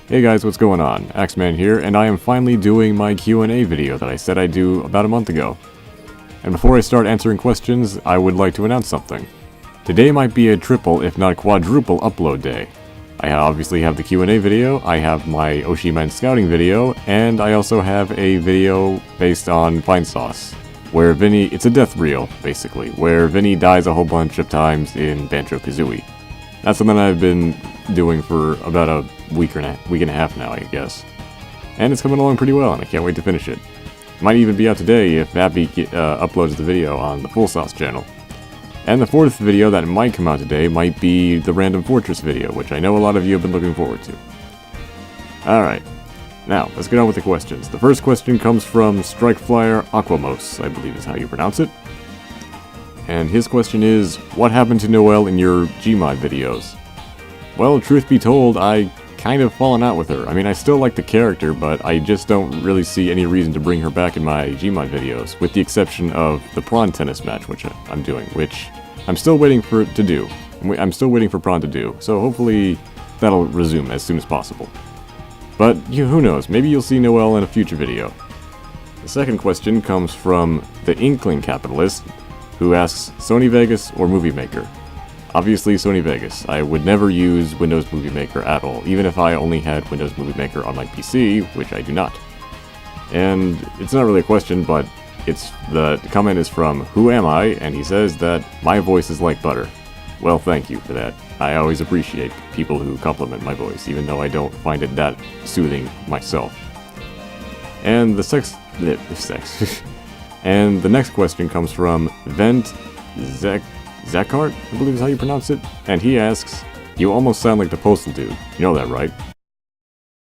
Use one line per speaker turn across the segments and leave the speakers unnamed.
Hey guys, what's going on? Axeman here, and I am finally doing my Q&A video that I said I'd do about a month ago. And before I start answering questions, I would like to announce something. Today might be a triple, if not quadruple, upload day. I obviously have the Q&A video, I have my Oshiman scouting video, and I also have a video based on Fine Sauce, where Vinny, it's a death reel, basically, where Vinny dies a whole bunch of times in Banjo-Kazooie. That's something I've been doing for about a week and a half now, I guess. And it's coming along pretty well, and I can't wait to finish it. Might even be out today if Abby uploads the video on the Full Sauce channel. And the fourth video that might come out today might be the Random Fortress video, which I know a lot of you have been looking forward to. Alright, now let's get on with the questions. The first question comes from Strikeflyer Aquamos, I believe is how you pronounce it. And his question is, what happened to Noelle in your Gmod videos? Well, truth be told, I kind of fallen out with her. I mean, I still like the character, but I just don't really see any reason to bring her back in my Gmod videos, with the exception of the prawn tennis match, which I'm doing, which I'm still waiting for it to do. I'm still waiting for prawn to do, so hopefully that'll resume as soon as possible. But who knows, maybe you'll see Noelle in a future video. The second question comes from the Inkling Capitalist, who asks, Sony Vegas or Movie Maker? Obviously Sony Vegas. I would never use Windows Movie Maker at all, even if I only had Windows Movie Maker on my PC, which I do not. And it's not really a question, but the comment is from Who Am I? And he says that my voice is like butter. Well, thank you for that. I always appreciate people who compliment my voice, even though I don't find it that soothing myself. And And the next question comes from Vent Zakart, I believe is how you pronounce it. And he asks, you almost sound like the Postal Dude. You know that, right?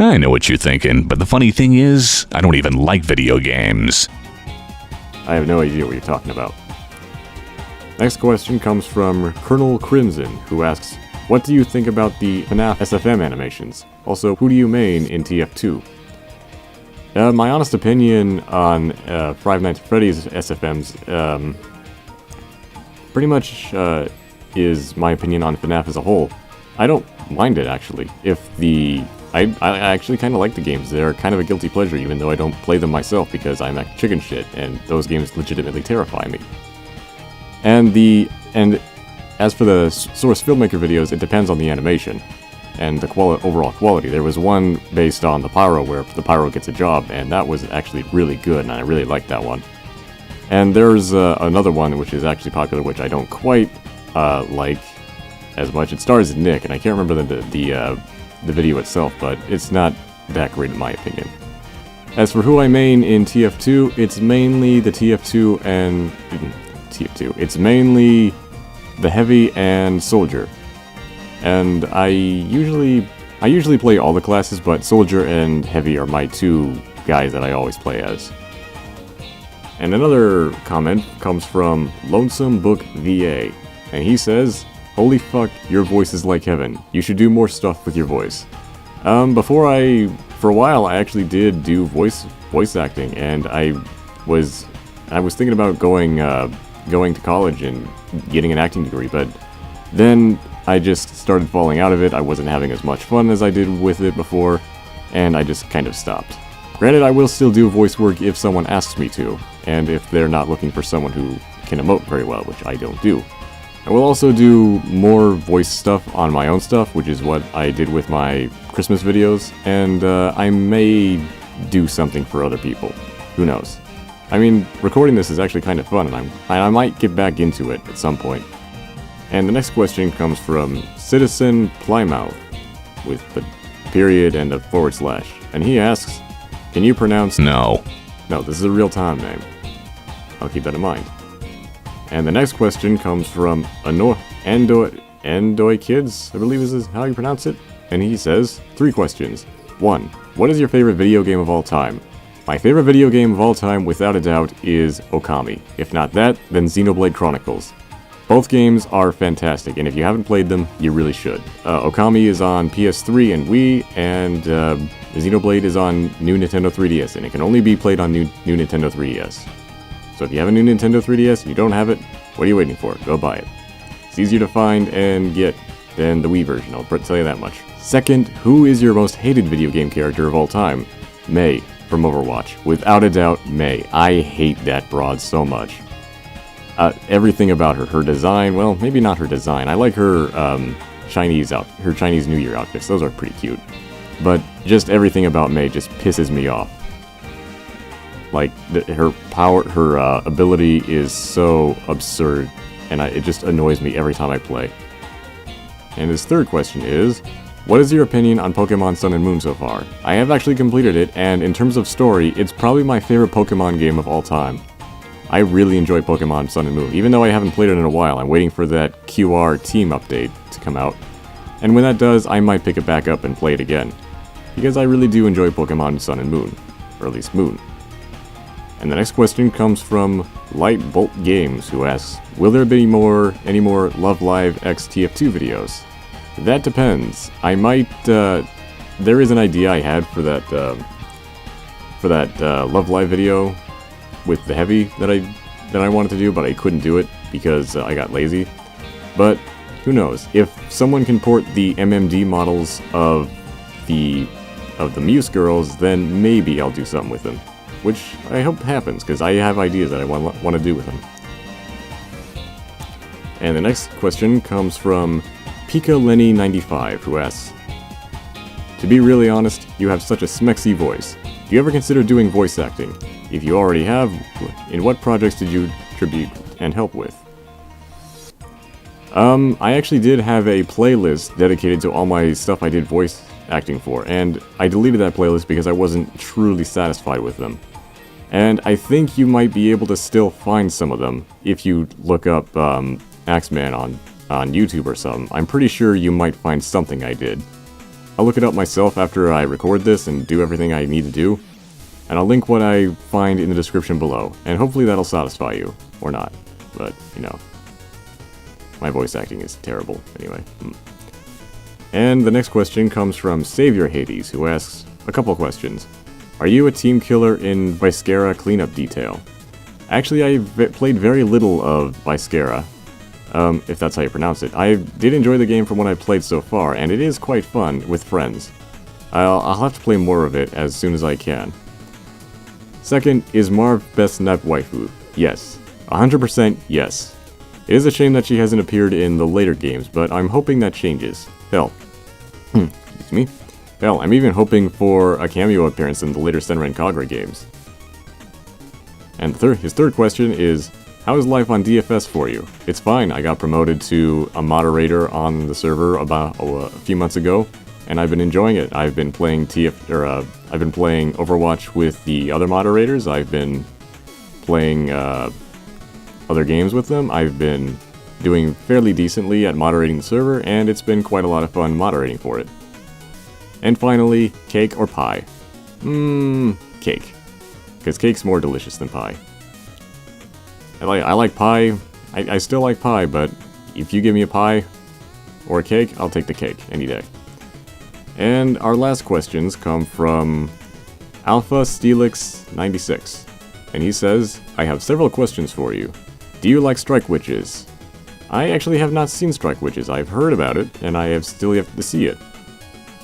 I know what you're thinking, but the funny thing is, I don't even like video games.
I have no idea what you're talking about. Next question comes from Colonel Crimson, who asks, what do you think about the FNAF SFM animations? Also, who do you main in TF2? My honest opinion on Five Nights at Freddy's SFMs pretty much is my opinion on FNAF as a whole. I don't mind it, actually. I actually kind of like the games. They're kind of a guilty pleasure, even though I don't play them myself because I'm a chicken shit, and those games legitimately terrify me. And as for the source filmmaker videos, it depends on the animation and the overall quality. There was one based on the Pyro where the Pyro gets a job, and that was actually really good, and I really liked that one. And there's another one which is actually popular, which I don't quite like as much. It stars Nick, and I can't remember the video itself, but it's not that great in my opinion. As for who I main in TF2, it's mainly the TF2 and TF2. It's mainly the Heavy and Soldier. And I usually play all the classes, but Soldier and Heavy are my two guys that I always play as. And another comment comes from Lonesome Book VA, and he says, holy fuck, your voice is like heaven. You should do more stuff with your voice. For a while, I actually did do voice acting, and I was thinking about going to college and getting an acting degree, but then I just started falling out of it. I wasn't having as much fun as I did with it before, and I just kind of stopped. Granted, I will still do voice work if someone asks me to, and if they're not looking for someone who can emote very well, which I don't do. I will also do more voice stuff on my own stuff, which is what I did with my Christmas videos, and I may do something for other people. Who knows? I mean, recording this is actually kind of fun, and I might get back into it at some point. And the next question comes from Citizen Plymouth, with the period and a /. And he asks, can you pronounce...
No.
No, this is a real Tom name. I'll keep that in mind. And the next question comes from Andoy Kids, I believe is how you pronounce it. And he says, 3 questions. 1. What is your favorite video game of all time? My favorite video game of all time, without a doubt, is Okami. If not that, then Xenoblade Chronicles. Both games are fantastic, and if you haven't played them, you really should. Okami is on PS3 and Wii, and Xenoblade is on new Nintendo 3DS, and it can only be played on new Nintendo 3DS. So if you have a new Nintendo 3DS and you don't have it, what are you waiting for? Go buy it. It's easier to find and get than the Wii version, I'll tell you that much. Second, who is your most hated video game character of all time? Mei, from Overwatch. Without a doubt, Mei. I hate that broad so much. Everything about her. Her design, well, maybe not her design. I like her her Chinese New Year outfits. Those are pretty cute. But just everything about Mei just pisses me off. Like, her power, her ability is so absurd, and it just annoys me every time I play. And his third question is, what is your opinion on Pokemon Sun and Moon so far? I have actually completed it, and in terms of story, it's probably my favorite Pokemon game of all time. I really enjoy Pokemon Sun and Moon, even though I haven't played it in a while. I'm waiting for that QR team update to come out, and when that does, I might pick it back up and play it again, because I really do enjoy Pokemon Sun and Moon, or at least Moon. And the next question comes from Light Bolt Games, who asks, will there be any more Love Live X TF2 videos? That depends. I might, there is an idea I had for that Love Live video with the Heavy that I wanted to do, but I couldn't do it because I got lazy. But who knows? If someone can port the MMD models of the Muse girls, then maybe I'll do something with them. Which I hope happens, because I have ideas that I want to do with them. And the next question comes from Pika Lenny 95, who asks, to be really honest, you have such a smexy voice. Do you ever consider doing voice acting? If you already have, in what projects did you contribute and help with? I actually did have a playlist dedicated to all my stuff I did voice acting for, and I deleted that playlist because I wasn't truly satisfied with them. And I think you might be able to still find some of them if you look up Axeman on YouTube or something. I'm pretty sure you might find something I did. I'll look it up myself after I record this and do everything I need to do, and I'll link what I find in the description below, and hopefully that'll satisfy you, or not, but, you know, my voice acting is terrible, anyway. And the next question comes from Savior Hades, who asks a couple questions. Are you a team killer in Viscera Cleanup Detail? Actually, I played very little of Viscera, if that's how you pronounce it. I did enjoy the game from what I've played so far, and it is quite fun with friends. I'll have to play more of it as soon as I can. Second, is Marv best Nep waifu? Yes. 100% yes. It is a shame that she hasn't appeared in the later games, but I'm hoping that changes. Hell. Excuse me. Hell, I'm even hoping for a cameo appearance in the later Senran Kagura games. And his third question is, how is life on DFS for you? It's fine. I got promoted to a moderator on the server about a few months ago, and I've been enjoying it. I've been playing I've been playing Overwatch with the other moderators. I've been playing other games with them. I've been doing fairly decently at moderating the server, and it's been quite a lot of fun moderating for it. And finally, cake or pie? Cake. Because cake's more delicious than pie. I like pie. I still like pie, but if you give me a pie or a cake, I'll take the cake any day. And our last questions come from Alpha Steelix 96. And he says, I have several questions for you. Do you like Strike Witches? I actually have not seen Strike Witches. I've heard about it, and I have still yet to see it.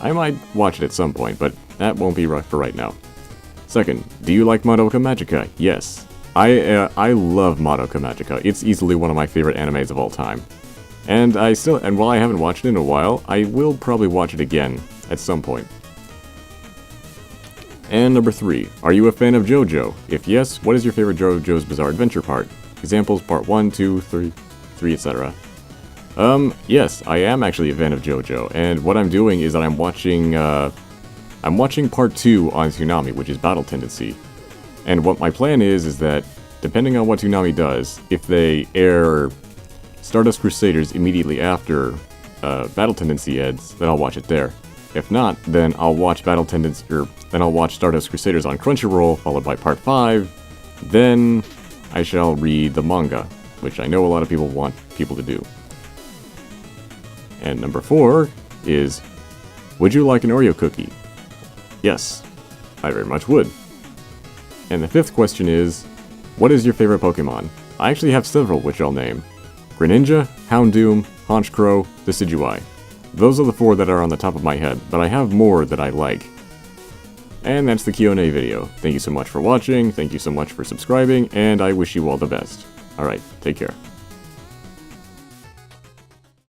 I might watch it at some point, but that won't be right for right now. Second, do you like Madoka Magica? Yes. I love Madoka Magica. It's easily one of my favorite animes of all time. And while I haven't watched it in a while, I will probably watch it again at some point. And number 3, are you a fan of JoJo? If yes, what is your favorite JoJo's Bizarre Adventure part? Examples, part 1, 2, 3, etc. Yes, I am actually a fan of JoJo, and what I'm doing is that I'm watching part 2 on Toonami, which is Battle Tendency. And what my plan is that, depending on what Toonami does, if they air Stardust Crusaders immediately after Battle Tendency ends, then I'll watch it there. If not, then I'll watch then I'll watch Stardust Crusaders on Crunchyroll, followed by part 5. Then I shall read the manga, which I know a lot of people want people to do. And number 4 is, would you like an Oreo cookie? Yes, I very much would. And the 5th question is, what is your favorite Pokemon? I actually have several which I'll name. Greninja, Houndoom, Honchkrow, Decidueye. those are the 4 that are on the top of my head, but I have more that I like. And that's the Q&A video. Thank you so much for watching, thank you so much for subscribing, and I wish you all the best. Alright, take care.